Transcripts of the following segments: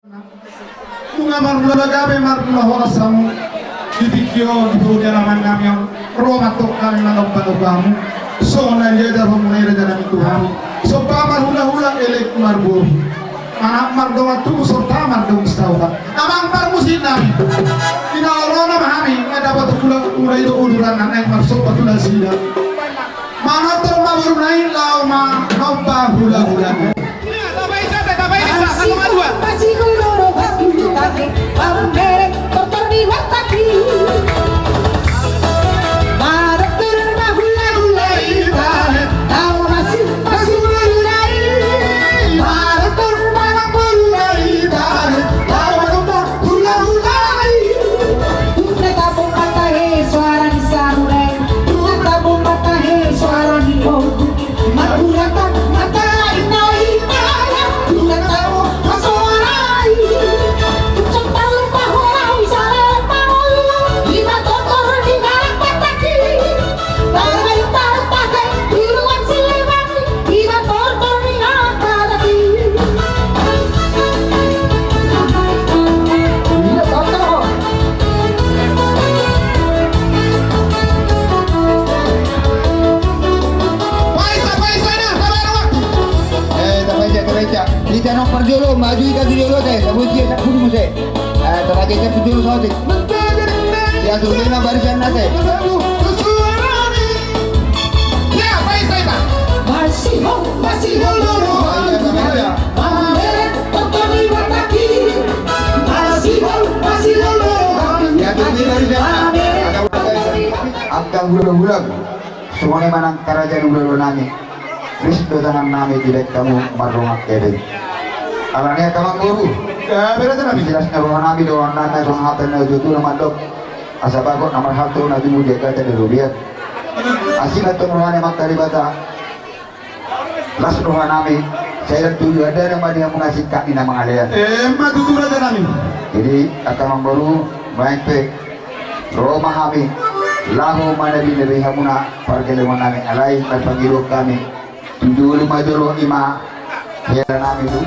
Bunga marula gabe marula horasamu didikyo di naman namin Roma to kami ng panobamu so nandiyan ho muna ira dyan Tuhan so pa marula-hula elek marbo anak mardoa tu so tamar dong stawa amang parmusin namin inaolo na mahami ada dapat pulang uray do uluran nanay marsok patulah sila manotong maburnay lao ma kaupa hula-hula maju ikan dulu teh, tapi dia tak kudu mesti. Terlagi ikan dulu sahaja. Ya tu lima barisan nate. Ya, baik saya. Masih lolo. Masih lolo. Ya tu lima barisan. Angkang bulan-bulan. Semuanya manang kerajaan bulan nami. Kristo tangan nami tidak kamu marungat kebeng. Alangnya tamang guru. Berarti nabi jelasnya bahwa nabi doang nana doang hati na jodoh nama dok. Asal bagus nama hatu nabi muda kata dulu biar. Asilat tu rohani mata ribata. Las rohan nabi. Saya tuju ada nama dia mengasih kak di nama kalian. Matu tu ada nabi. Jadi akan baru baik pe. Roma kami. Lahu mana di lebih hamuna pergelaman nami alai terpanggil kami. Tujuh lima jolo ima. Ya nami itu.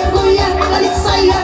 Goyang, adik saya.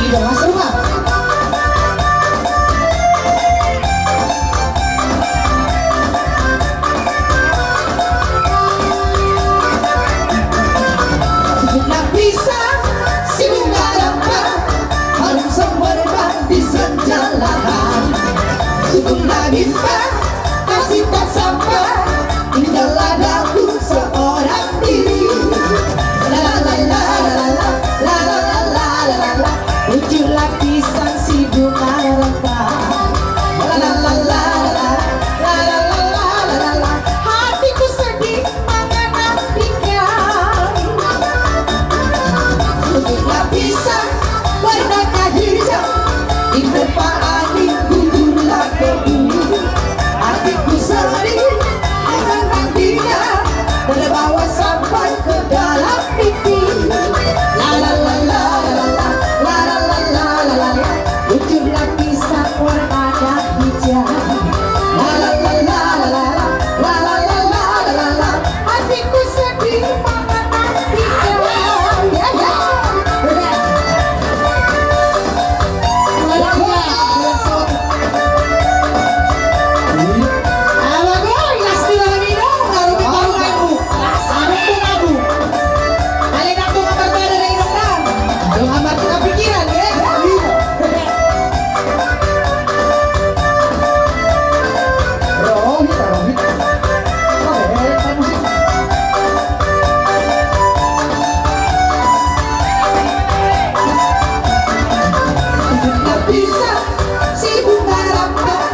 juga Mas Rumah. Tidak bisa si bunga rampa harum semua di senjalahan. Sungguhlah bimpa kasih tak sampai tinggal ladaku seorang diri. La la la la la la la la la la la. Muncullah pisang si bunga rampa. La la la la la la la la la la la. Hatiku sedih mengenantikan. Muncullah pisang warnanya hijau di depan angin gugurlah kebu. Hatiku sedih mengenantinya terbawa sampai ke dalam mimpi. La la la la la la la la la la la la la. Muncullah pisang warnanya hijau. La la la la la la la la la la la la la. Hatiku sedih mengenantinya. Ya ya. Bisa si bunga rampa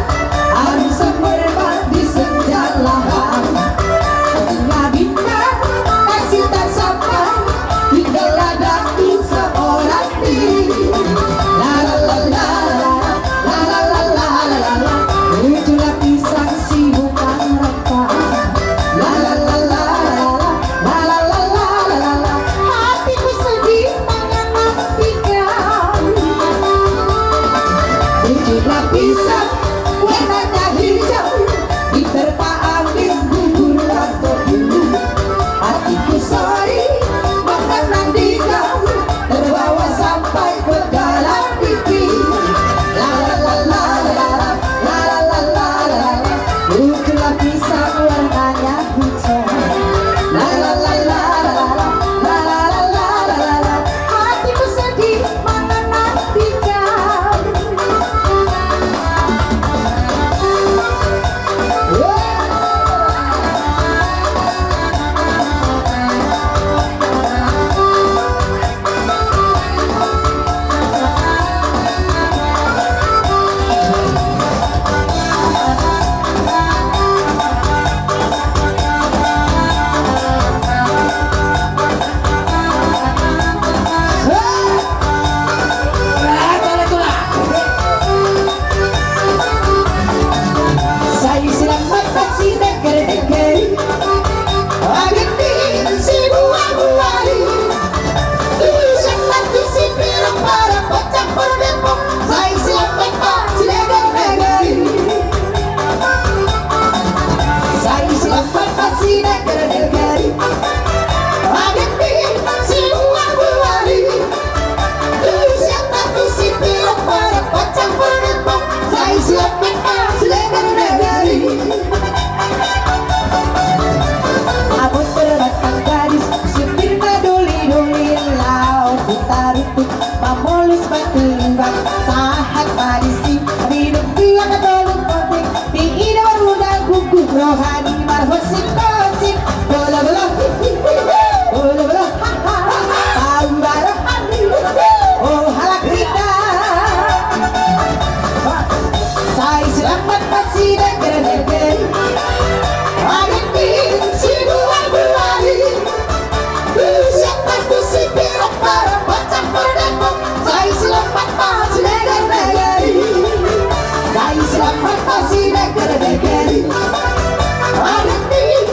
harum semerbak di senja lahan. Tengah bintang kasih tak sampai tinggal ladaku seorang diri. La la la la la la la la la la la. Muncullah pisang si bunga rampa. La la la la la la la la la la la. Hatiku sedih mengenantikan. Muncullah pisang warnanya hijau diterpa angin gugurlah kebu. Hatiku sedih mengenantikan terbawa sampai ke dalam mimpi. La la la la la la la la la la la. Muncullah pisang warnanya hijau. La la la la la la la la la la la la. Hatiku sedih mengenantikan. Saya selamat pasti negeri-negeri Agetin si buah-buahi Terus yang nanti si pirang para pencampur depok Saya selamat pasti negeri-negeri Saya selamat pasti negeri-negeri Agetin si buah-buahi Terus yang nanti si pirang para pencampur depok Saya selamat pasti negeri-negeri Aku terbatang gadis supir peduli-duli laut putar-utuk pamolis batimbang sahat padisi hidup dia ketolong penting tinggi dan udang gugup rohani marhosin konsip bola-bola bola-bola tahu barang oh halak kita saya selamat pasti negeri-negeri Agetin si buah-buahi Terus yang tentu si pirang para pencampur depok Saya selamat pasti negeri-negeri Saya selamat pasti negeri-negeri Agetin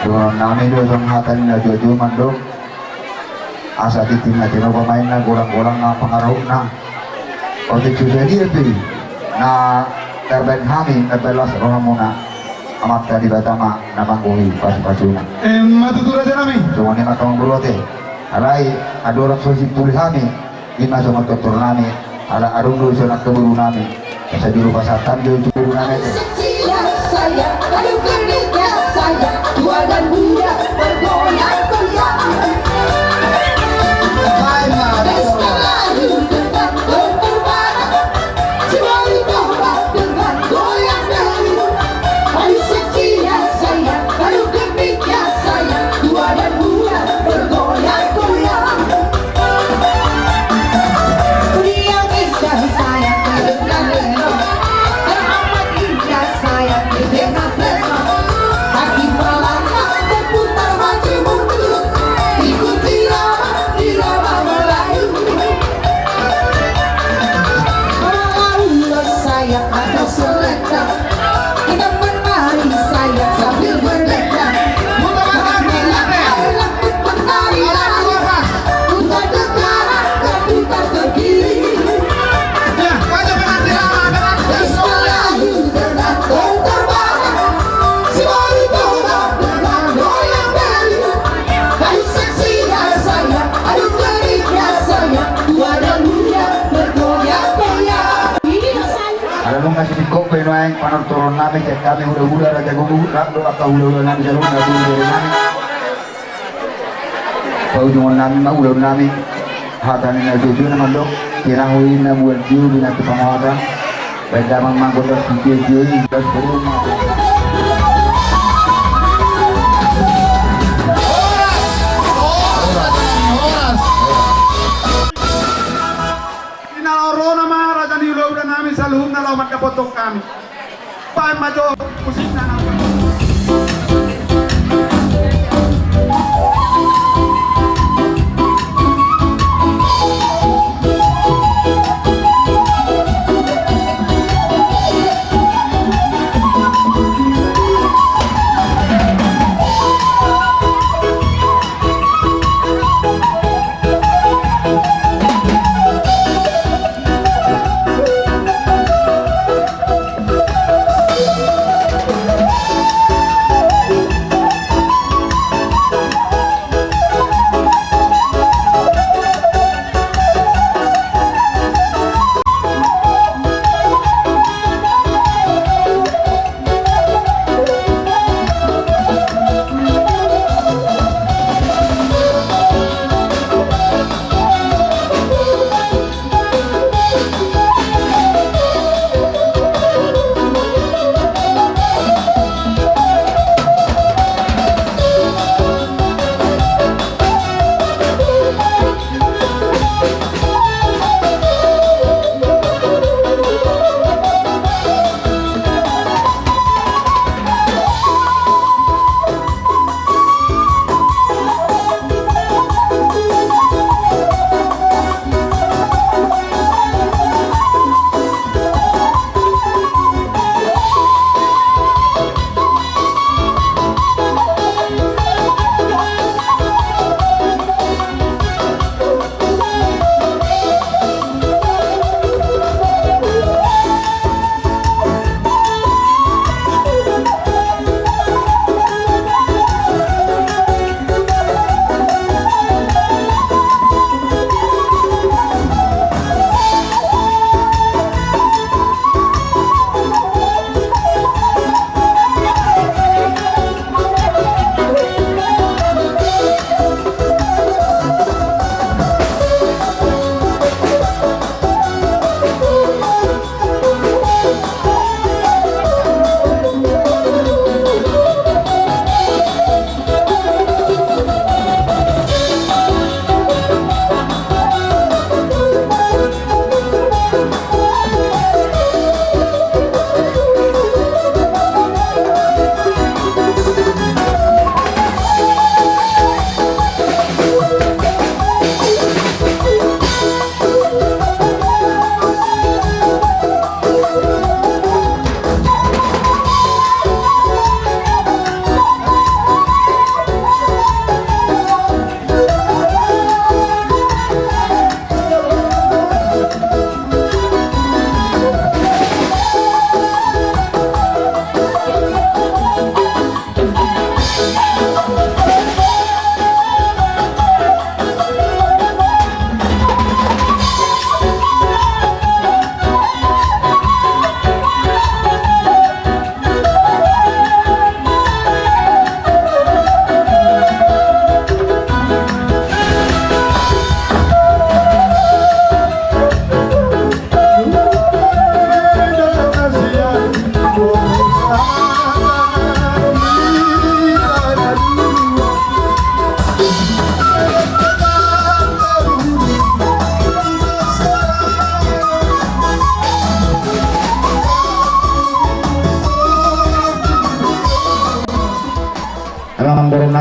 Doon namin doon sa hatan na jojo man doon. Asa titin na pamain na kurang-kurang na pangarap na. O susedi ito na terbaik kami nabalas orang muna amat tadi batama na mangkuhi pas-pasuna. Matutura dyan namin. Semua ni matang berote. Alai ada orang sosik tulis kami. Lima sama tutur nami. Ala arung dulu sana keburu nami. Saya dulu pasatan dulu keburu nami. Setia saya, kayu keringnya saya, tua dan muda bergoyang-goyang. Pesta layu dengan berterbang, Cimari tombak dengan goyang dayu. Kayu setia saya, kayu keringnya saya, tua dan muda bergoyang-goyang. Dunia indah saya, dengan lenong, teramat indah saya, dengan lenong. Kaki melangkah berputar maju mundur, ikuti irama Melayu. Melayu saya atau selendang, kita menari saya sambil berdendang. Menari putar ke kanan dan putar ke kiri. Ya, kaja pengantin Melayu dengan berterbang, Cimari tombak dengan goyang dayu. Kayu setia saya, kayu keringnya saya, tua dan muda bergoyang-goyang. Ini saya. Ada nung ngasih kopi naik panor turun nami cek kami udah raja gugu rado atau udah nami jalur nami dari nami. Kau cuma nami mah udah nami hatan na jojo na mandok kirang uin na buat jiu binatu pangawatan. Baik damang mangkot sikil jiu das perlu. Inaloro na mga raja ni ulo na namin sa luhong na lawat kapotong kami. Paan majo, pusing na namin.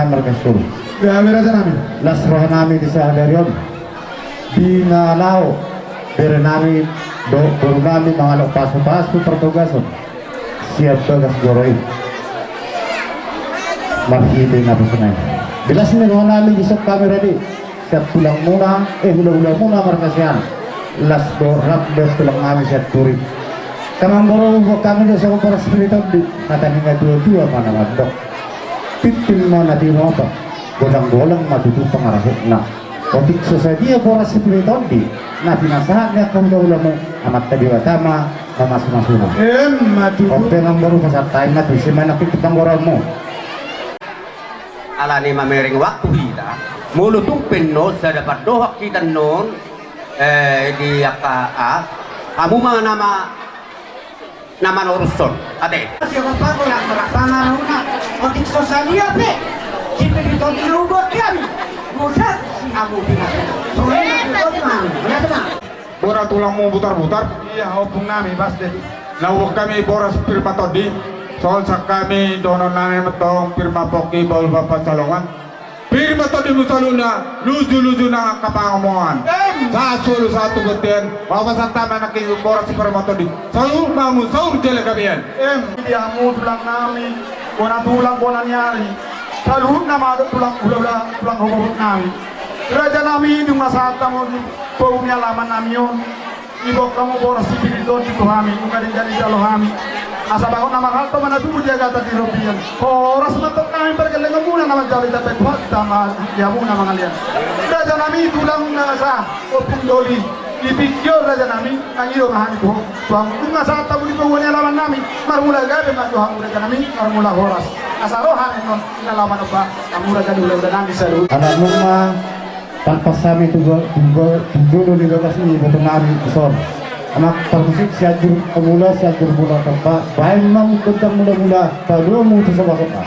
mereka suruh. Gawe Raja Nami. Las roh nami di sahadarion. Di ngalau bere nami do baru nami mengalok pasu-pasu pertugasan. Siap tugas goroi. Marhide na pesenai. Bilas ni roh nami di sub kamera di. Siap tulang muna, ulang muna markasian. Las do rap do tulang nami siap turi. Kamang boro kami do sa para spiritual di. Kata ni dua-dua mana madok. Pitin mo na di mo apa. Golang-golang matutup pengarahuk na. Otik sesadia para spiritual di. Na pinasahan niya kung daw mo amat tadi watama mamas-masuna. Matutup. Oke nang baru pasat tayo na tuh si mana pitit ang gorong mo. Ala ni mamering waktu kita mulutong pinno sa dapat dohak kita noon di akaa kamu mga nama urusan ate Siapa pago yang merakana una otik sosalia pe sipe dito dilugot yan mudah si abu binasa soalnya dilugot man mana teman Bora tulang mo butar-butar. Iya, hopung Nami pasti. Lawak kami boras pirma todi. Soal sa kami donon namin matong pirma poki baul bapak salongan. Pirma todi mo saluna, luju-luju na kapangamuan. Sa solo sa tugutin, wawasan tama na kayo boras pirma todi. Saur mamu, saur jele kamian. Dia mu tulang Nami. Bona tulang bona nyari. Saluhut nama tulang ulah tulang hubung Nami. Raja Nami di masa tamu punya laman Nami yon. Ibu kamu boras sipirito di tuhami, bukan jadi jalo hami. Asa bakon nama hal to mana tuh jaga tadi rupian. Boras matok kami pergelengan muna nama jali tapi kuat sama ya muna mangalian. Raja Nami tulang nasa opung doli. Dipikir Raja Nami angiro mahani tuh. Tuang tunga saat tamu di punya laman Nami. Marmula gabe mah tuhan Raja Nami marmula boras. Asa rohan non laman apa? Kamu Raja dulu udah Nami seru. Anak rumah tanpa sami dulu di lokasi betul nari besar. Anak termusik siadur pemula siadur mula tempat. Baik memang tentang mula-mula baru mau tu sama kita.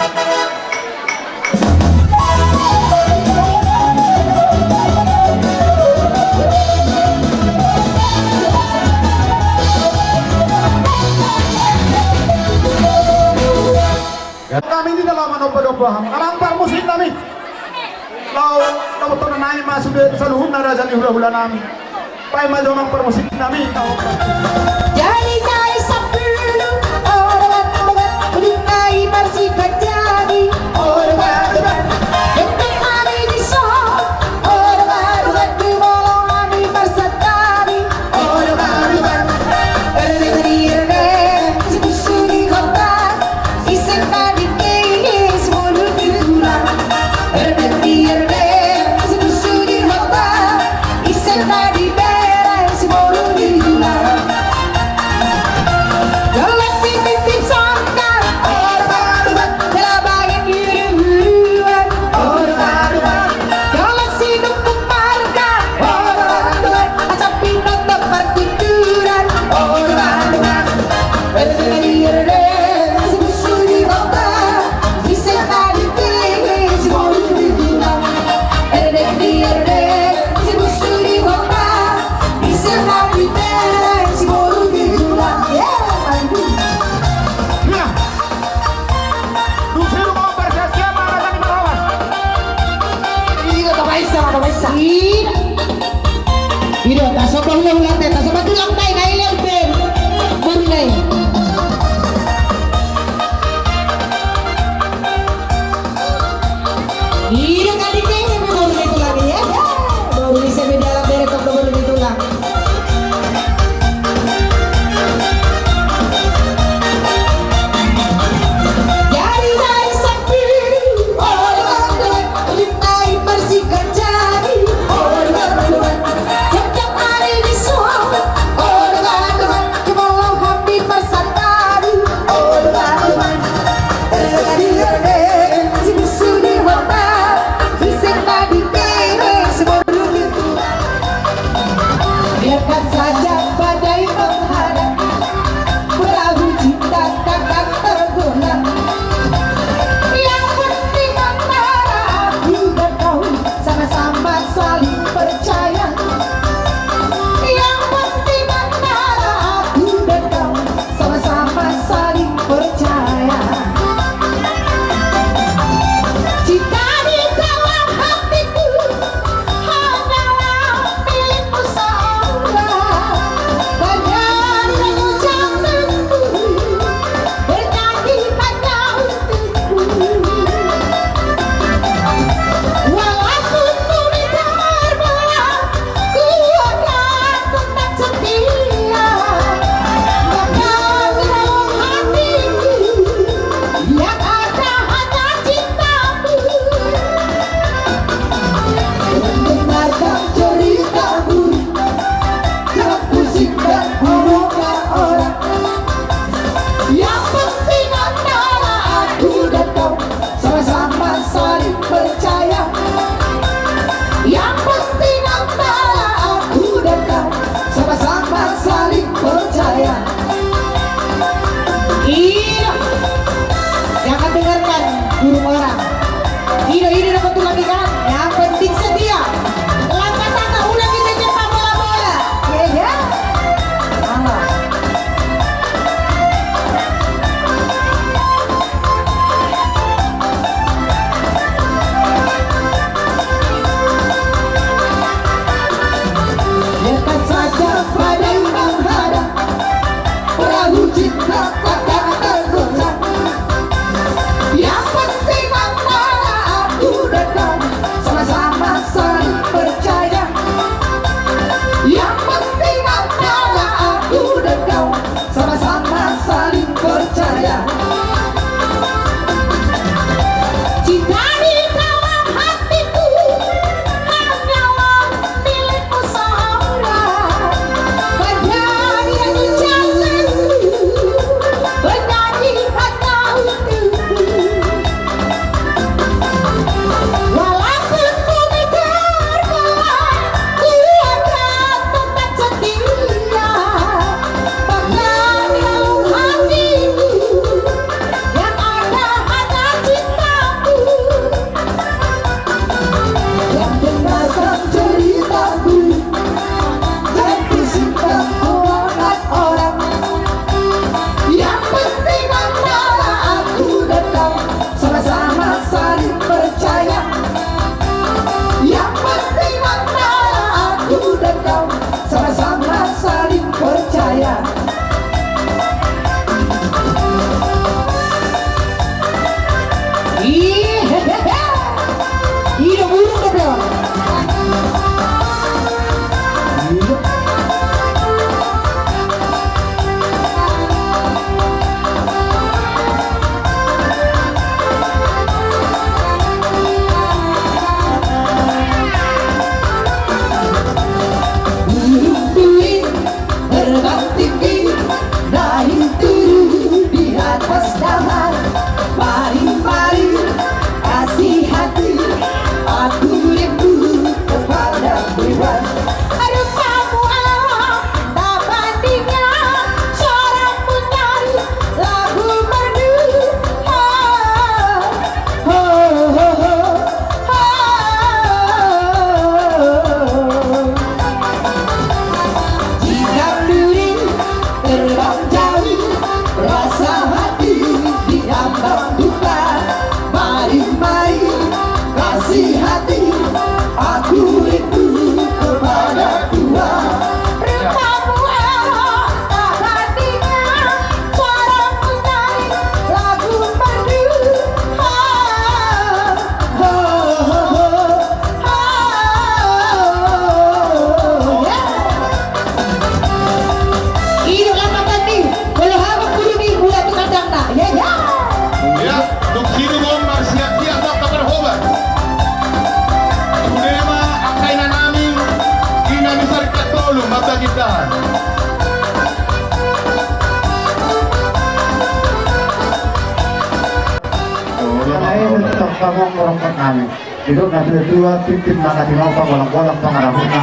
Kami di dalam domba-domba alam musik kami. Lau betul nanya masuk di saluhun Raja di hula-hula nami. Pai maju mang permusik nami tahu. Jadi nyai sepuluh orang mengenai bersih jadi orang yang kami bisa orang di bolong kami bersetari orang berdiri sebusuri kota iseng tadi kini semua diulang berdiri sebusuri kota iseng tadi beres semua diulang satu lagi kan. Yang penting setia. Langkah tangga ulang kita cepat bola-bola. Ya. Mantap. Dekat saja pada menghadap perahu cinta takkan tergoncang. Yang penting antara aku dan kau sama-sama saling percaya. Yang penting antara aku dan kau sama-sama saling percaya. Cinta di dalam hatiku hanyalah milikmu seorang. Bernyanyi yang jatuh, bernyanyi hanya untukku. Walaupun bumi terbelah, ku akan tetap setia. Bahkan dalam hatiku yang ada hanya cintaku. Yang dengarkan ceritaku dan bisikkan omongan orang. Yang penting antara aku dan kau sama-sama saling percaya. Yang penting antara aku dan kau sama-sama saling percaya. Iya, burung deh, bro. Iya. Burung duit terbang tinggi, naik turun di atas dahan. Mari-mari kasih hati, aku rindu kepada Tuhan. Aduh kamu Allah, tak bandingnya seorang penyanyi lagu merdu. Jika duri terbang jauh, rasa hati diambang duka. Mari-mari kasih hati, aku rindu kepada Tuhan. Rupamu Allah, tak bandingnya seorang penyanyi lagu merdu. Hidup lama tadi, kalau harap kudu di bulan tu kadang nak. Ya. Ya, duk sini dong marsiatia atau kabarhoba. Kunema angkay na namin inamisar katulong matagitan. Karena ini tetap kamu merangkak kami. Itu nanti dua titik mana di bawah kolam-kolam pengarahuna.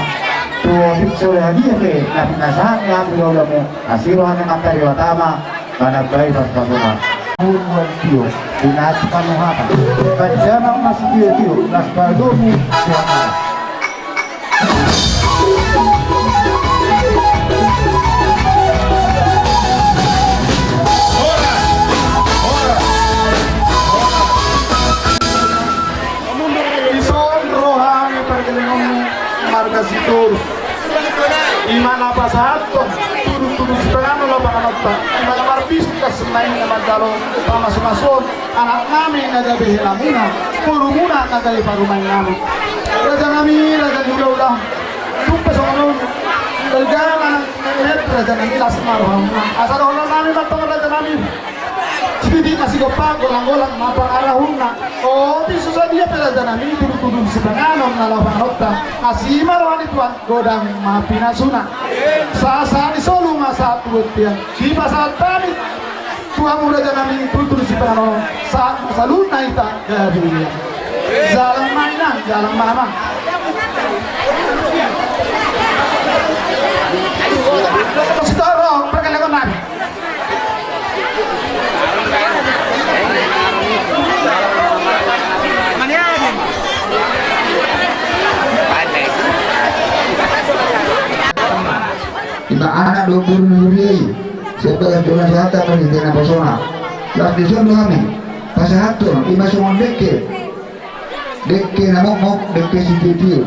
Tuh hipso yang dia ke nabi nasahan yang bilamu asirohan yang kata diwatama karena baik pas-pasuna. Bunuh tio, dinati panuhatan. Panjang masih tio, nas baldomu siapa? Ison rohani pergelingan marga situr. Imana pasahaton, turun-turun setengah lo panganota. Imana marbis kasemain naman dalo pamasuk-masuk. Anak kami nagabi hilamuna, kurumuna nagabi parumain namin. Raja kami, raja ulah-ulah. Tumpas sa kanon. Dalgaman ang net, raja ng ilas marhamuna. Asal ulah namin matang raja namin. Hindi masih gopang golang-golang mapangarahon na. O, di susah dia pala dana ni turun-turun sa panganom na lapang nota. Kasi marawan ito ang godang mapinasuna. Sa ni solo nga sa tuwag tiyan. Di ba sa tani? Tuhan mula dana ni turun-turun sa panganom. Sa luna ita, gabi niya. Jalang mainan, jalang mama. Setoro, perkelakan nabi. anak 20 ribu sebagai dolar sehatan bagi kena pesona las disuruh kami pasahatur lima semua deke namok deke situ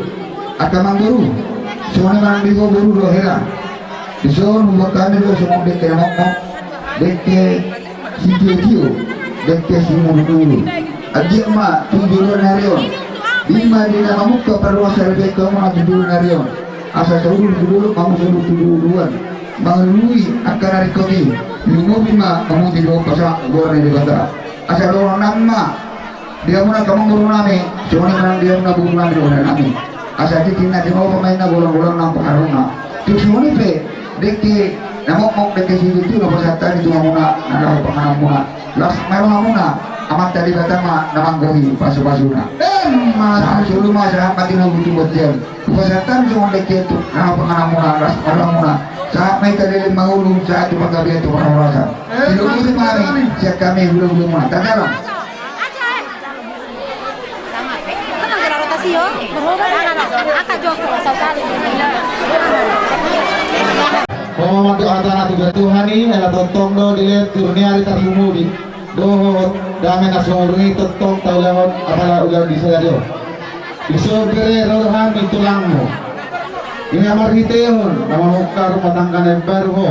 akamang guru semua orang bigo guru do hela disuruh buat kami do semua deke namok deke situ deke simu dulu ajik ma 7 narion 5 di nama muka perluasan lebih ke mana 7 narion asa seluruh dulu kamu seluruh duluan mengalui akan hari kami lumur bima kamu tidak pasang goreng di kota asa orang nama dia mana kamu guru nami cuma orang dia mana guru nami orang nami asa titina di bawah pemainnya golong-golong nampak haruna tu semua ni pe deke namok deke situ tu nama satan itu amuna nara penganam muna las merah amuna amat dari pertama namang gohi pasu-pasuna masa suruh masa mati nunggu tu buat jam kesehatan semua deke tu nama penganam muna las merah muna saat mereka dari mengulung saat itu penggabian itu orang rasa hidup itu kami siap kami belum muna tak dalam Pemamantu atana tuga Tuhani ela tontong do dilihat turnia di tarumudi do dame nasumurungi tontong taulahon apala ular di sadio iso bere rohan mitulangmu ini amar hitehon nama muka rumah tangga yang baru ho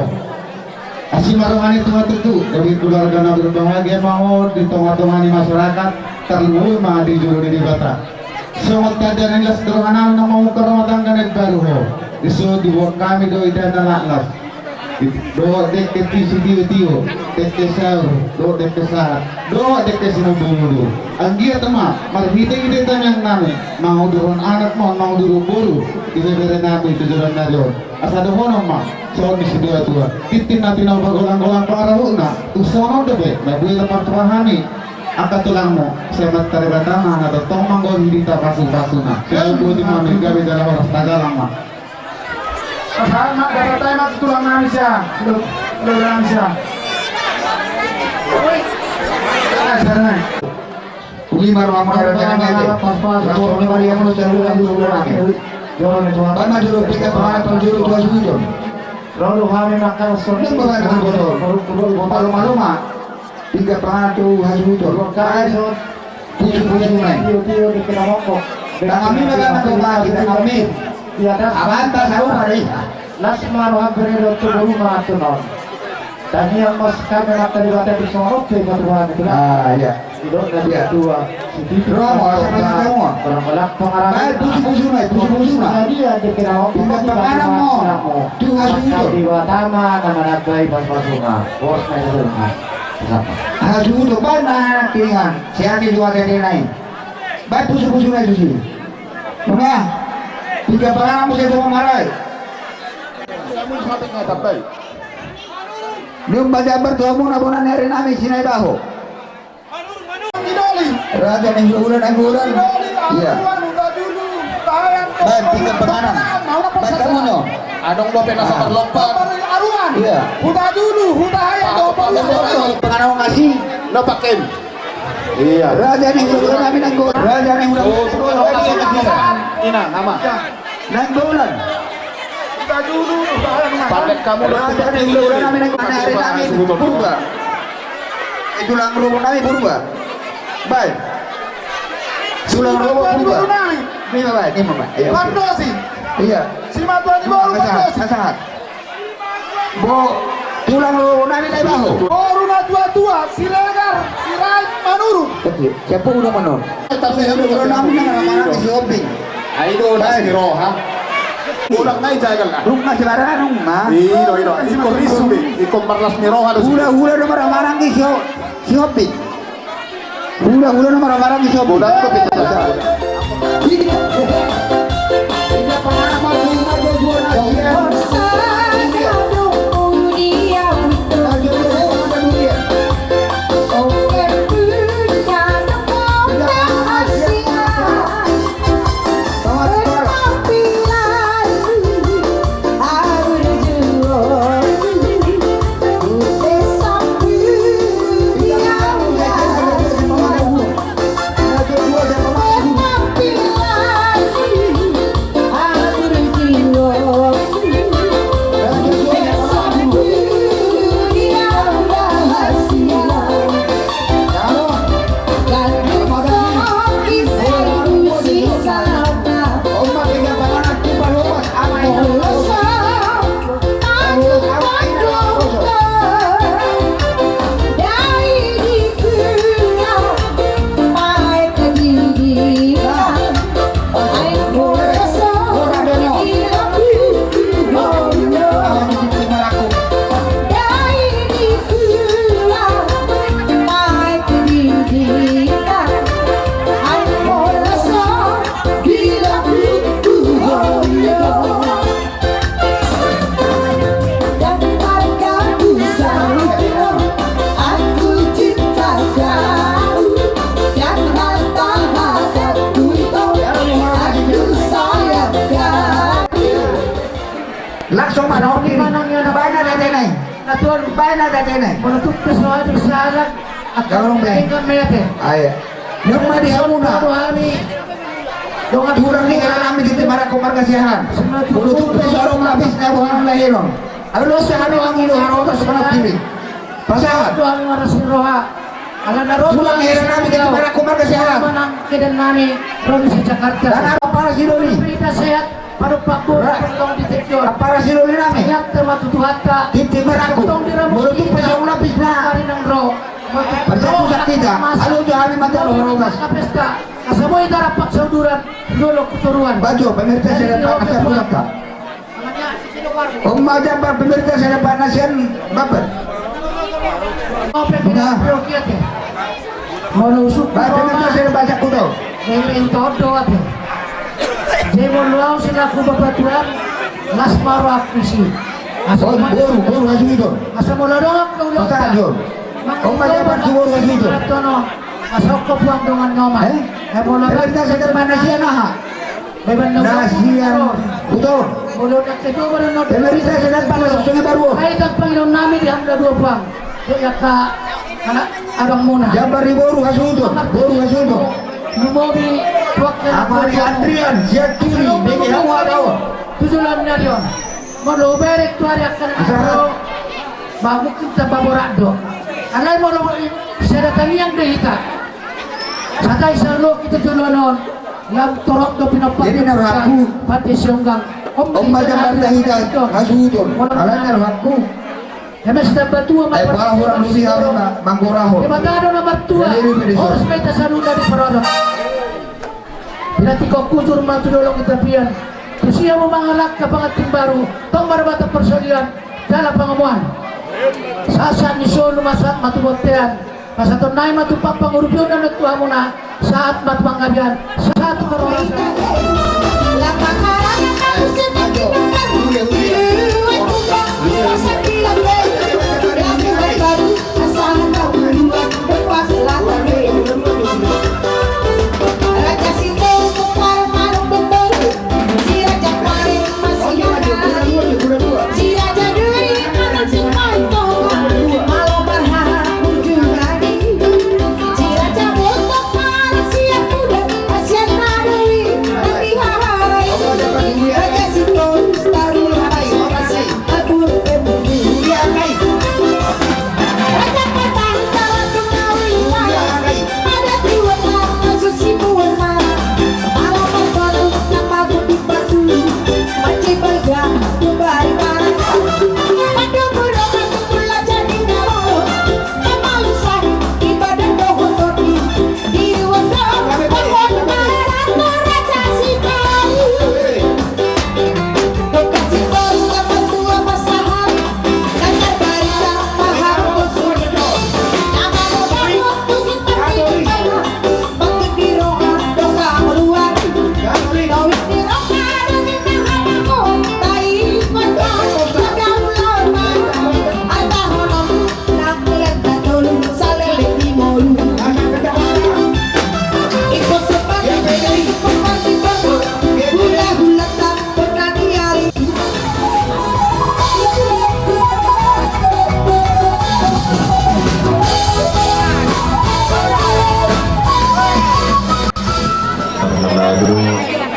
asimarohani tuh dari keluarga na berbahagia mau di tengah-tengah masyarakat terlalu mah di juru di bata semua kajian yang sederhana nama muka rumah tangga yang baru ho iso dibuat kami do ida nalaklas do deke tio deke saur do deke sar do deke sinubulu anggia tema marhite ide tanyang nami mau durun anak mau durun buru ibere nami tujuan najon asa do hono ma so di sidua tua titin natin na bagolang-golang parahuna usono debe nabuhi lepas tuhani angkat tulangmu sebat tarebatama na tong manggol hindi pasu-pasuna kaya buti mami gabi dalam oras tagalang ma Sama dapat mat tulang nami siya. Tulang nami siya. Uli maru amuna rencana ngete rasone mari amuna celulan dulu nake bana juru pika pahana pal juru tua sujon lalu kami makan sore ini bukan dengan botol malu-maluma tiga pahana tu hasujon pusu-pusu naik dan kami bagaimana coba kita kami abanta sahur hari Lasmar habrero tu rumah tu non. Dan yang mas kami nak terlibat di sorot tu batuan itu lah. iya Tidak ada dua. Romo sama kamu Orang belak pengarang. baik pusu-pusu naik pusu-pusu naik Jadi ada kira tiga pahana mo tu hasujon di Watama nama nagai pas-pasuna. Bos naik rumah. Siapa? hasujon bana kiringan siani dua kali naik baik pusu-pusu naik susi Bunga, tiga pahana mo saya semua marai Nyum baca bertuamu nabunan hari nami sinai baho. Raja yang bulan iya. Baik tiga penganan. Baik kamu nyo. Adong dope nasa terlompat. Aruan. Iya. Huda dulu, huda hayang dope. Penganan ngasih. No pakem. Iya. Raja yang bulan nami nanggo. Raja yang bulan. Ina nama. Nanggolan. Huda dulu, huda hayang. Pandek kamu Raja yang bulan nami nanggo. Hari nami purba. Itu lang rumah nami purba. Baik. Sulang rumah purba. Ini baik, ini baik. Ayo. Pandosi. Iya. Si Matuan di bawah Pandosi. Sasahat. Bo tulang rumah nami naik baho. Baru na tua-tua, si Legar, si Rai, Manurun. Betul. Siapa udah menurut? Tapi udah nami mana di shopping. Ayo udah si Roha. Ulang naik jagal lah. Rumah sebarang rumah. Ino, ikon risu deh, ikon marlas ni Roha. Hula nomor marang di shopping. Hula nomor marang di shopping. Budak tuh kita Tidak pernah mau jual Happy life. Don, Bayan na dati na. menutup pesawat bersalat Gaurong bay. tingkat mayate. Ay. Yung madiha muna. Hari dengan Turang ni nga namin dito para kumarkasiyahan. Pulutup na sa arong labis na buhang lahiron. Ano sa ano ang iluharo sa mga pili. Pasahat. Tuhan marasin roha. Ala na roha. Tulang heran namin dito para kumarkasiyahan. Manang kidan nani provinsi Jakarta. Dan apa para si Loli? Berita sehat pada Pak Bur tong detektor. Para si Loli namin. Banyak termatutuhata. Titi Maraco. Pulutup na sa arong labis na. Hari nang ro. Pagkatu sa kita, alo jo kami matulong Kapesta. Kasamoy darap paksauduran lolo keturuan. Baju pemerintah saya dapat asal pusaka. Namanya sino war. Om majambar pemerintah saya dapat nasian bapak. Ope pindah prokiat ya. Menusuk Bapak pemerintah saya baca kudo. Nemen todo ate. Jemo luau selaku babatuan las maro akrisi. Oh, guru hasil itu. Asa moladong ke ulo. Kota Jor. Om majambar guru hasil itu. Asok ko puang dengan nyoman. Pemerintah saya dapat nasian aha. Beban Nasian kudo. Mulut nak kedua baru not. Pemerintah saya dapat nasian sungai baru. Ay tak Panginoon namin di hamda dua puang. Kaya ka anak abang muna. Jambar di guru hasil itu. Guru hasil itu. Numobi tuak na Amari Adrian, siap kiri, bagi hawa dawa. tujulan na diyon. Mo berek tu hari akan Asal. bago kita baborado. Alay mo lo sa datangiyang dehita. Satay sa lo kita tulonon. Lam torok do pinapati. Jadi naraku. Pati siyonggang. Om majambar dahita hasil itu. Alam naraku. Kami sudah batu Ay parang orang lusi harong na mangguraho. Ibatado na matua. Dali, dali, dali. Oras may tasaluna di parodok. Pinati ko kusur matulolong itapian. Kusiya mo mga lak kapangating baru. Tong marabata persolian. Dala pangamuan. Sasan ni Solo masat matubotean. Pasaton nai matupak pangurupyo na nagtuha mo na. Saat matmanggabian. Saat marorasan.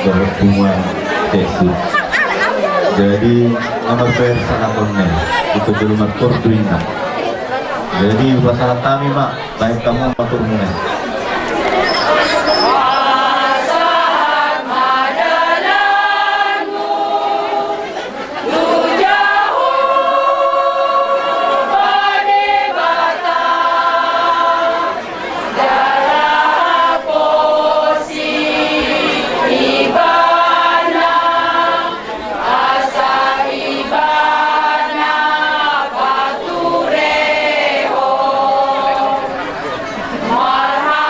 berhubungan Yesus. Jadi nomor persalahannya itu belum atur duina. Jadi masalah kami mak, baik kamu atur muna. Marha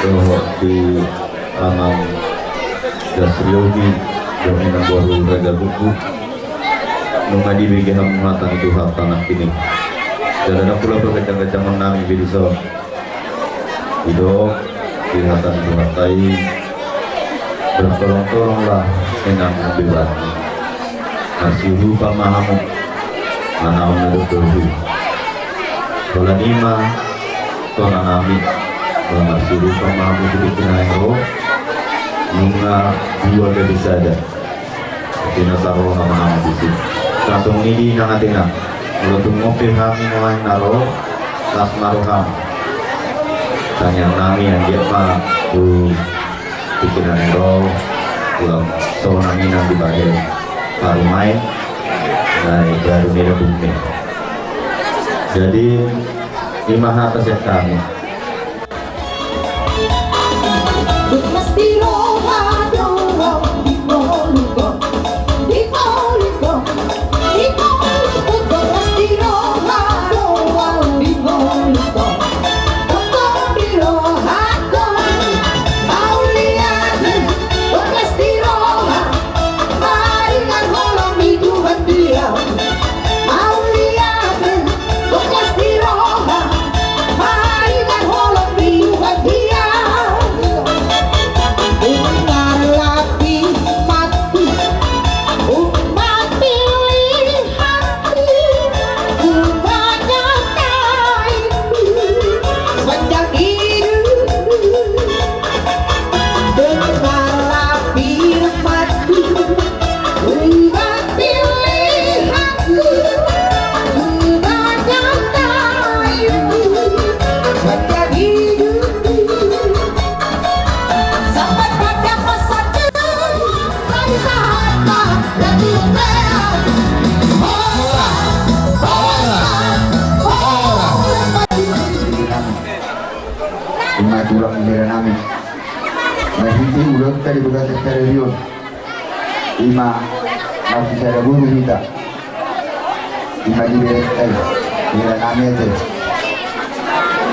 doho di alam Dasriogi Dominang Baru Raga Buku nunga dibigi hamatan itu hak tanah kini dan ada pula berkecang-kecangan nami bidiso hidup dihatan dihatai bertolong-tolonglah enang bebas masih lupa mahamu manaon nadok-dohi tola nima tola nami tola masih lupa mahamu dibikinan roh nunga dua dari sada tina saro nama-nama bisik langsung ini nangatina mulutung mobil kami nawain naro las maruham tanya nami yang dia mah tu bikinan roh pulang sewenang inang di bahaya parumai nah baru nira bumi jadi lima atas ya kami mesti roha dorong di Moluko mesti roha dorong di Moluko di roha mau lihat mesti roha maringan holong itu dia mau lihat mesti roha maringan holong itu dia Umar lapi mati umat pilih hati banyak kain sejak hidup Umar lapi mati umat pilih hati banyak kain sejak hidup sampai pada masa dari sahabat dan Lima tulang bela nami masih ulang tadi bekas stereo lima masih ada guru kita lima di bela nami aja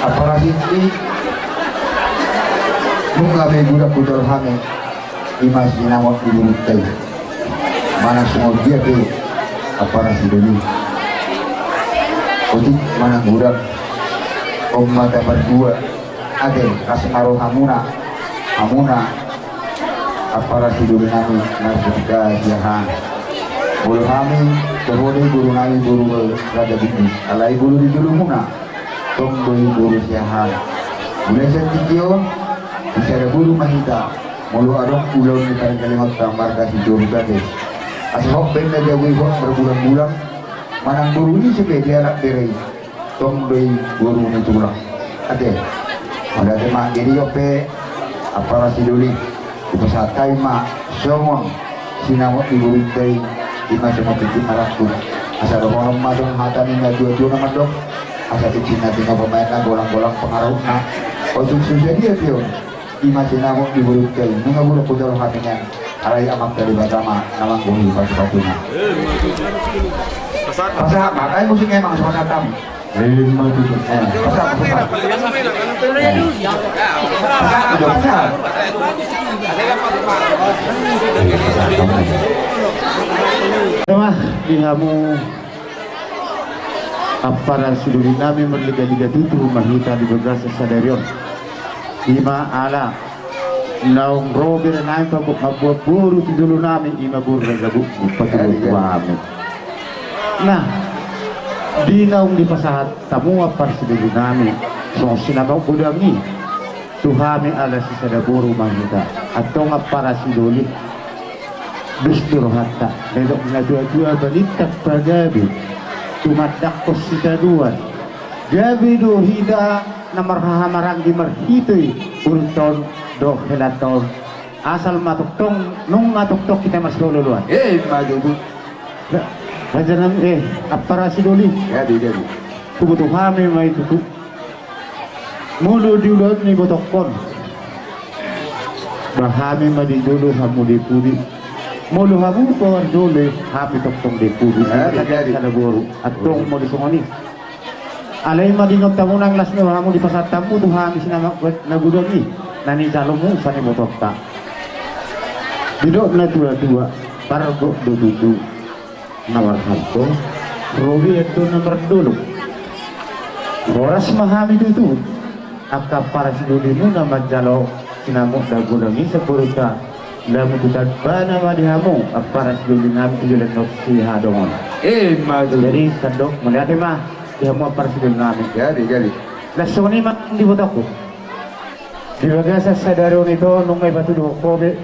apa lagi ini nunga be gura kudol hame lima sinamot di guru tadi mana semua dia ke apa nasi dulu otik mana gura Omma dapat dua ade kasmaru hamuna apara tidur nami narkotika jahan bulu kami kebodi guru nami guru rada bini alai guru di dulu muna tomboi guru jahan mulai sentikio bisa ada guru mahita mulu adong ulau di tarik kalimat tambar kasih juru gade asal benda jawi berbulan-bulan manang guru ini sebagai anak berai tomboi guru nitulah ade ada tema diri yope apara siduli ipasatai ma somon sinamot iburitay ima sa matitin marakun asa rohong madong hata ni dua-dua naman dong asa titin natin na pamayan na golang-golang pangaraw na o susya dia yun ima sinamot iburitay mga bulok ko daw hati niyan aray amak dari batama namang buhi pasapatuna pasap makanya musiknya emang pasatam lima tujuh pasap Wah, dihamu apara suduri nami merliga-liga itu mahita di begas sadarion ima ala naung robir nami pabuk buru tidulu nami ima buru gabu patulu tuami nah di naung di pasahat tamu apar suduri nami so sinabang budami tuhami ala sisadaburu mahita atau ngapara siduli Bisdur hatta Nedok na dua-dua balitak pagabi Tumadak ko sikaduan Gabi do hida Na marhahamarang di marhitoy Unton do helaton Asal matuktong Nung matuktong kita mas lululuan majudu Rajanam apara siduli jadi Kubutuhami may tutu Mulu diulod ni botokon Bahami madidulu hamudi pudi Mulu habu pawar dole hapi toktong de pudi kada boru atong mo disongoni alay madingot tamunang lasno hamu di pasat tamu tu hami sinama nagudoni nani calomu sa ni botota. Duduk na dua-dua, pargo dududu nawar hanto, Robi itu nomor dulu. Boras mahami itu, aka para sidulimu nama jalo sinamuk dagulangi sepuruka lamu tutat bana madihamu para sidulin nabi tujulan noksi hadongon. Jadi sandok melihat mah dihamu para sidulin nabi. Jadi. Lasoni mah di botaku. Di bagasa sadaron itu nungay batu do kobe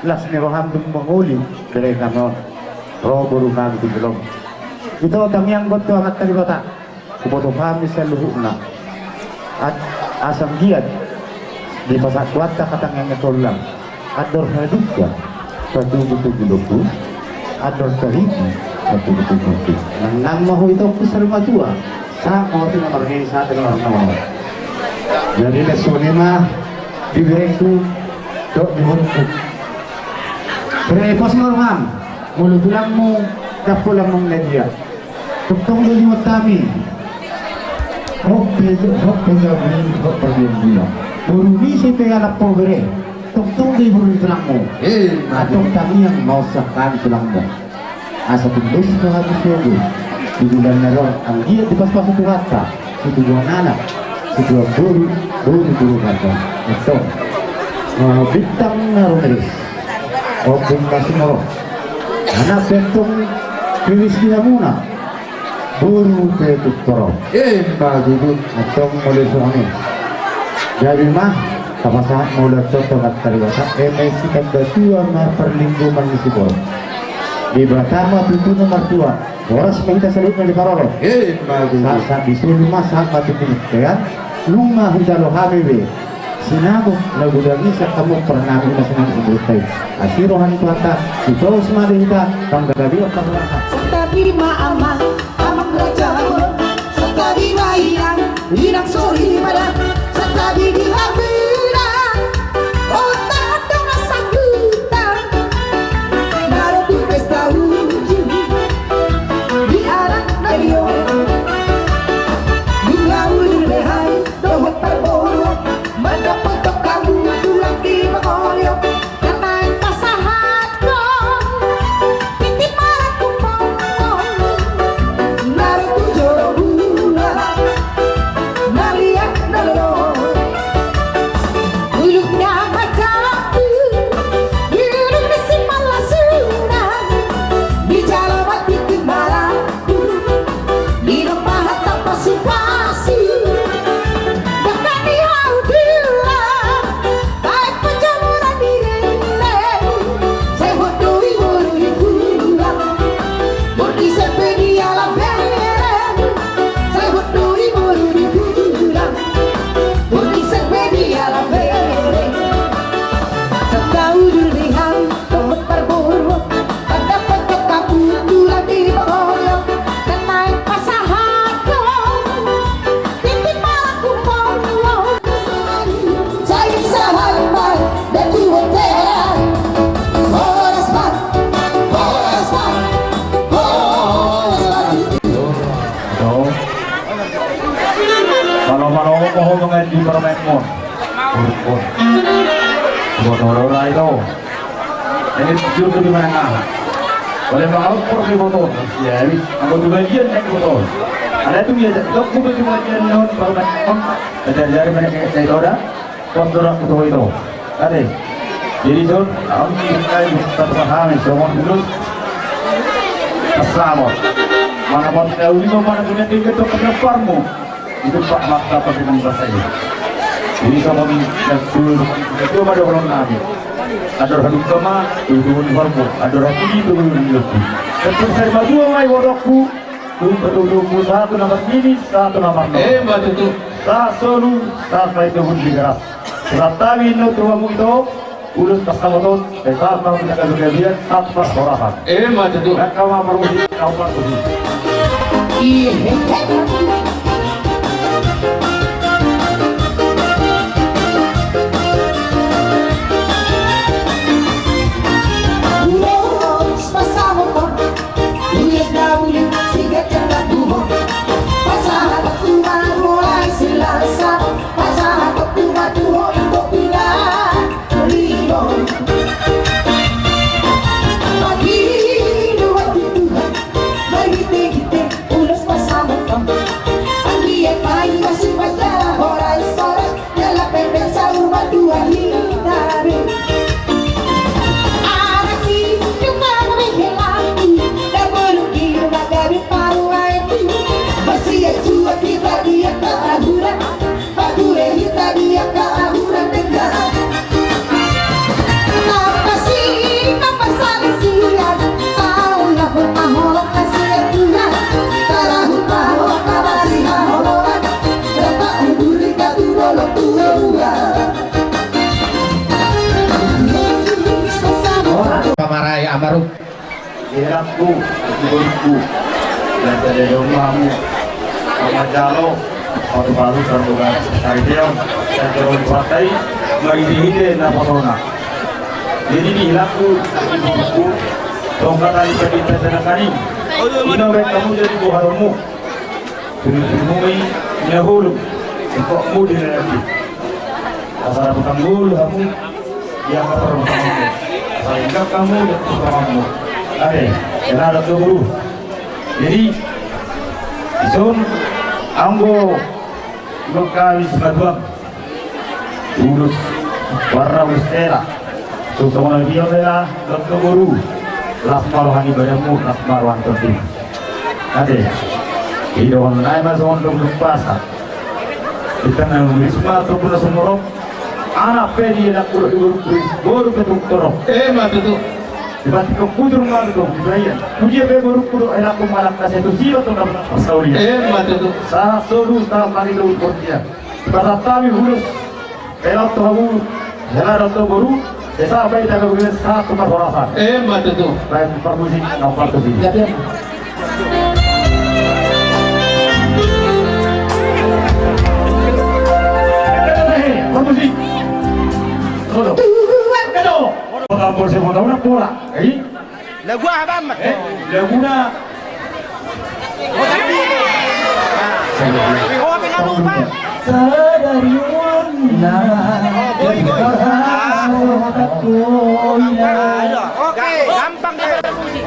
las ni roham dum manguli dari kanon roburu kami di belum. Itu tamyang got tu amat kali bata. Kuboto kami sa luhuna. At asam giat di pasat kuata katang yang ngetollang. Ador hadukya patututututu ador tahiti patutututu. Nang mahu itu kusar matua. Sa mau tu nomor ni sa tu nomor. Jadi lesoni mah diberiku dok dihuruk. Berepos normal. Mulu tulangmu kapulang mong media. Tuktong dulu mo kami. Hok pegawin hok perbilang. Burumi si pegala pobre. Tuktong di burumi tulangmu. Atong kami yang mau sakkan tulangmu. Asa tulis ko habis yogo. Dibilang naroon ang giat di paspas itu rata. Itu dua anak. Itu buru kata. Ito. Bintang naroon. Oke kasih moro. Anak bentong kriwis dia muna. Buru petuk toro. Bagi itu atong mulai suami. Jadi mah kapasahat mulai contoh kat kariwasa. MSC kan betua mah perlindungan di sibol. Di Batama pintu nomor 2. Boras kita salut di Parolo. Saat disuruh masak batu pintu Luma hujalo habibi. Sinago nagudagi sa kamu pernah kita sinang ibutai. Asirohan tuata ito semari kita panggagabi at paglakas. Sa tabi maamang amang rajaon, sa tabi maiang inang suri pala, sa tabi dihabilan otak atong nasagutan. Narito pesta uji di anak na iyon. Bunga ulilehan dohot parboro, madapatok kamu tulang di mangolyo. Kanay pasahat ko, hindi para kumpong. Narito joro bunga, naliyak na lolo. Ulog na magkapu, ilog na si malasunan. Di jalamat di timalaku, di napahat ang pasupasi. Baka di haudila, kahit pajamuran di rinle. Say what do we want to do? Porque se pedía la veren. Say what do we want to do? Porque se pedía la veren. Sa ulihan, tohot parboro, pagdapat ka kaputulan di pangolyo. Kanay pasahat ko, hindi para kumpong. Sayang sa halaman, natuhotel. Oras pa, oras pa, oras pa. So, kalau ko ho mga di permen mo. Urpon. Botoro na ito. Ini jujur di mana nga. Boleh mau pergi motor. Ya, aku juga dia naik motor. Ada tu dia, dok aku juga dia non baru naik. Ada dari mana saya tahu dah. Motor aku itu. Ada. Jadi John, kami kita terpahami semua dulu. Assalamualaikum. Mana mau tahu ni mana punya tingkat tu kedepanmu. Itu Pak Makta dengan bahasa ini. Jadi kami itu pada orang nabi. Ada orang kama, itu warmu. Ada orang ini itu lebih. Tentu saya maju mai warokku. Itu satu nomor ini, satu nomor. Maju tu. Satu sampai ke Bundigeras. Tetapi itu tuamu itu urus kasawaton. Saat mau kita kemudian tanpa sorakan. Maju tu. Kau mau kau pergi. Ulos pasamo ko, uyas na ulit, sigat yung natuho. Pasahat at tumaro ay silasa, pasahat at tumatuho, ito pila dia kahuran dengar. Apa sih, apa salah sian, taulah pemahol kasihan Tuhan. Tarahun mahol kabasi mahololan, dapat unduri kadurolok tuhan. Pamarai amaruk Hirapku, ibu-ibu, dan dari rumahmu, sama jalo, waktu baru terbuka kaidiam, dan terus partai, mari dihide na pasona. Jadi dihilapku, ibu-ibu, tongkat tali pedita tenangani, ina baik kamu jadi buharmu, sumui nyahulu, ikutmu di nanti. Asal bukanmu, kamu yang perlu kamu, sehingga kamu dan kamu. Ade, kena ada tu guru. Jadi, isun, anggo, lokal sebagian, urus warna ustera, susah dia bela, dokter guru, lakmaruhan ibadahmu, lakmaruhan tertib. Ade, hidupkan naik masuk untuk lumpasa. Kita nulis atau pun semua anak pedi nak guru baru ketuk torok. Matu. Dibati ko kudur nga ito, Ibrahim. Kudia be baru kudur ay ako malaktas ito siya ito na pasauli. Matu. Sa solu sa Manilo Portia. Pasatami hulus. Ela to hamu, ela to baru. Desa bay daga gawin sa kumarhorasan. Matu. Baik permusik ng partosi. Permusik. Solo. Kado. Por se monta una pola, ahí. Lagu apa mat? Laguna. Sadari wanda Oke, gampang dia musik.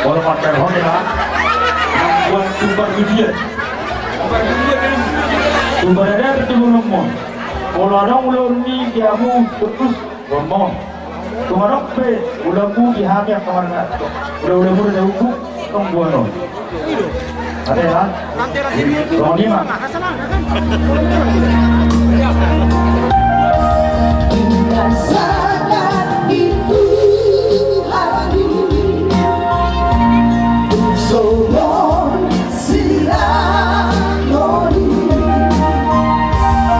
Kalau pakai Honda, buat sumber ujian. Sumber ada itu nomor. Kalau ada ular ni dia mu terus nomor. Tumarok pe, udah buki hati yang kamar nggak. Udah udah hukum, tong buano. Ada ya? Tong lima. Rasakan itu hati Solon Siramoni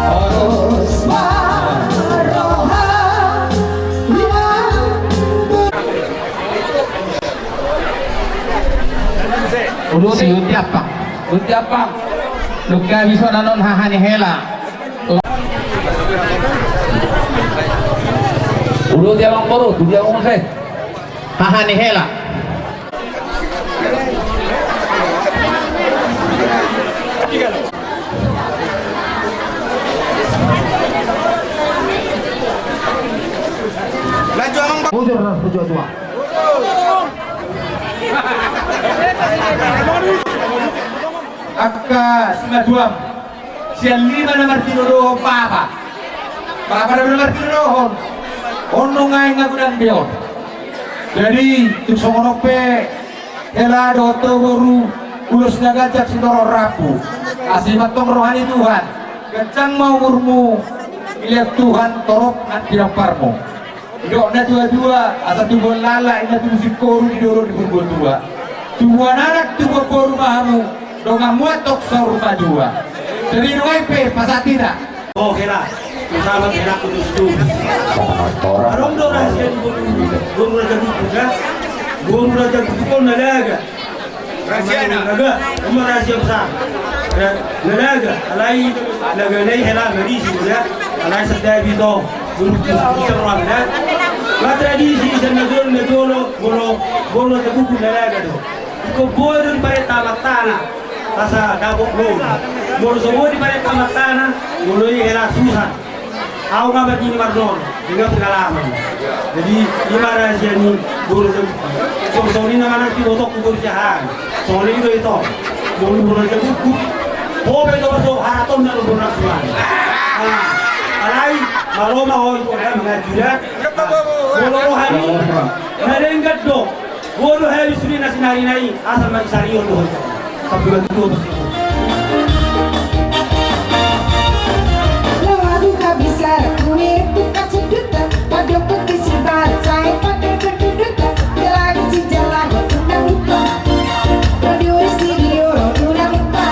Oros Maroha Ulo si Uti apa? Luka bisa nanon hahani hela. Ulo dia orang baru, tu dia orang saya. Hahani hela. Bujur ras bujur tua. Akka simaduam. Sian lima na martino papa. Papa na martino ono ngai ngagudan bion. Jadi tuk songono pe ela do baru ulus nagajak sindoro rapu. Asih matong rohani Tuhan. Kencang mau murmu lihat Tuhan torop nan parmo. Dok na dua-dua asa tubon lala ina tu musik koru di doro di burbur dua. Tubuhan anak tubuh koru mahamu dong amuat tok saur dua. Jadi doai pe pasatina. Oh kira bersama kira kudus tu. Arong do rahasia di guru raja juga. Guru raja pun nalaga. Rahasia naga, umur rahasia besar. Nalaga, alai naga nai hela ngari sudah. Alai sedai bito. Guru orang dah. La tradisi senagol golo sa buku nalaga do. Iko boron pare tamatana. Asa dabok lo. Golo sa bodi pare tamatana, golo hela susah. Aku nggak begini mardon, dengan pengalaman. Jadi gimana sih ini guru soalnya nama nanti botok guru jahat, soalnya itu guru aja buku, oh betul betul haraton dan guru nasional. Alai malu mau itu kan mengajukan, guru rohani, merenggat dong, guru hari suri nasional ini asal mencari untuk sampai betul. Bisa kulit buka sedutan pada putih si saya pada kedudukan lagi si jalan udah lupa radio studio udah lupa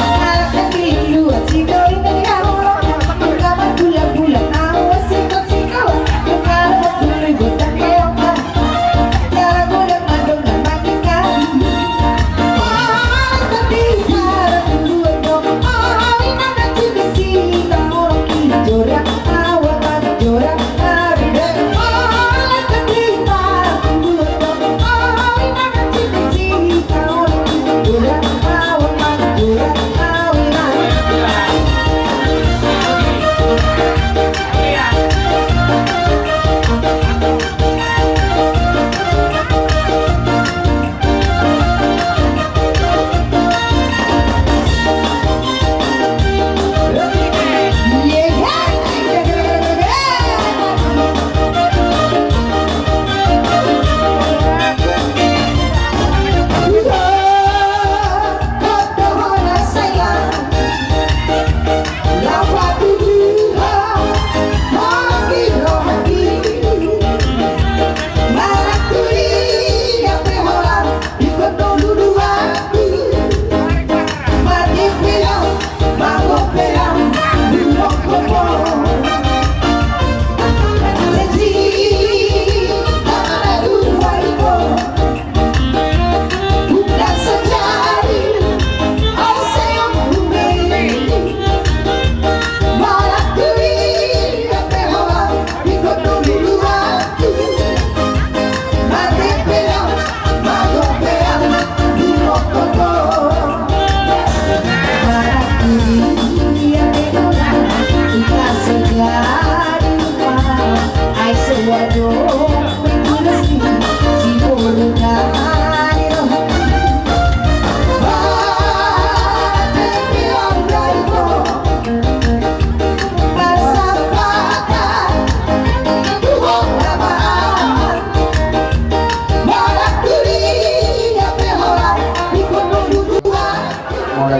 alat keliru si doi dari awal pertama bulan awas si kau kalau dulu gue tak keopa cara gue udah madong dan makin kali tapi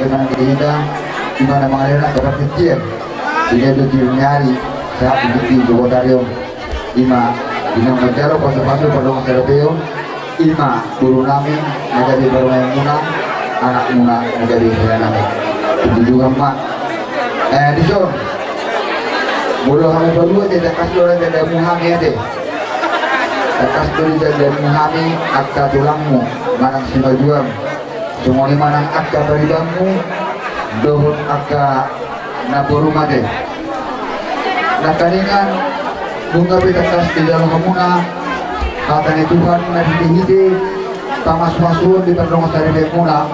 dengan kita di mana mengalir ke kecil dia tuh nyari saat di Bodario ima dengan menjalo pasu-pasu pada masyarakat ima guru nami menjadi bermain munang anak munang menjadi saya nami itu juga mak di sana bulu kami berdua tidak kasih orang tidak muhami ada kasih tidak muhami akta tulangmu manang simajuam semuanya manang akta beribamu dohut akta naboru made nakaningan bunga betakas di dalam kamuna katanya Tuhan nadihide tamas-masun di perlongan sari bekuna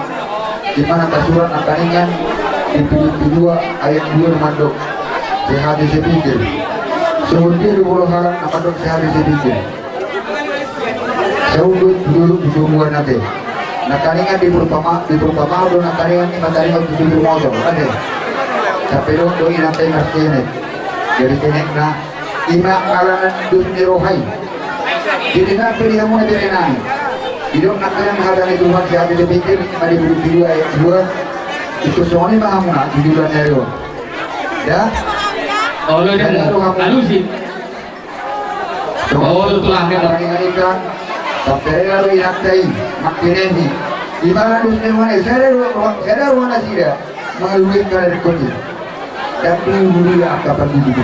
di mana kasuran nakaningan di pilih 2 ayat 2 mandok sehari sepikir seundir bulu halang mandok sehari sepikir seundur dulu di sumuan nate nakaningan di perumpama do nakaningan di mataringan di sumber motor ada sampai doi nanti ngerti ini jadi kenek na ina kalanan dunia rohai jadi nak pilih kamu nanti renang hidup nakanan hadang Tuhan sehari sepikir ima di bulu 2 ayat 2 itu soalnya mahamu nak di bulan Nero ya Oh, lo dia lalu sih. Oh, itu lah kan. Ikan, sampai lalu inak tay, makin ini. Di mana dunia mana? Saya ruang nasi dia, mengalui kalian kunci. Dan bulu kapan bulu.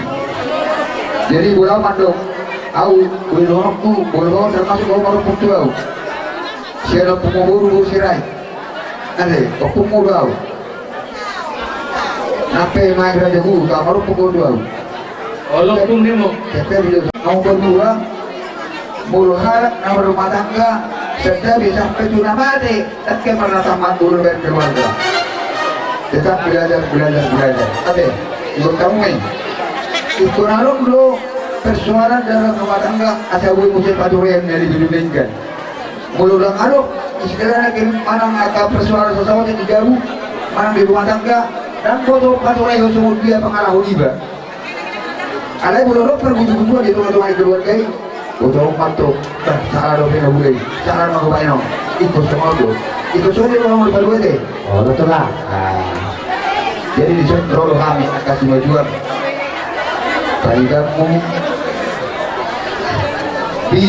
Jadi bola mandok, au bola termasuk orang putu au. Siapa pengubur sirai, ada, pengubur au. Nape main raja guru, kamar pukul 2. Kalau pun demo, Kita bisa mau berdua, mulu harap nama rumah tangga, serta bisa sampai tuna mati, dan kemana tamat dulu dan keluarga. Tetap belajar. Oke, ikut kamu ini. Ikut narum dulu persoalan dalam rumah tangga, asal gue musim patuh yang dari dibandingkan. Mulu dan aduh, istilahnya mana ada persoalan sesuatu yang dijauh, mana di rumah tangga. Dan foto paturai semua dia pengalah riba. Alai boleh perbuju-buju di rumah-rumah keluarga ini. Foto patuh, salah doa boleh, salah mau bayar. Ikut semua tu, ikut semua dia mau berdua deh. Oh betul lah. Jadi di sana rolo kami akan semua jual. Tadi kamu di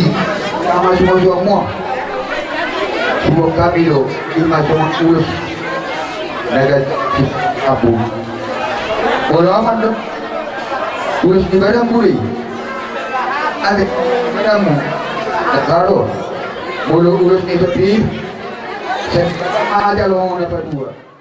sama semua semua kami lo, lima semua ulus. Naga abu bola aman dong urus di badan buri ada padamu kalau bola urus di tepi saya aja lo mau dapat 2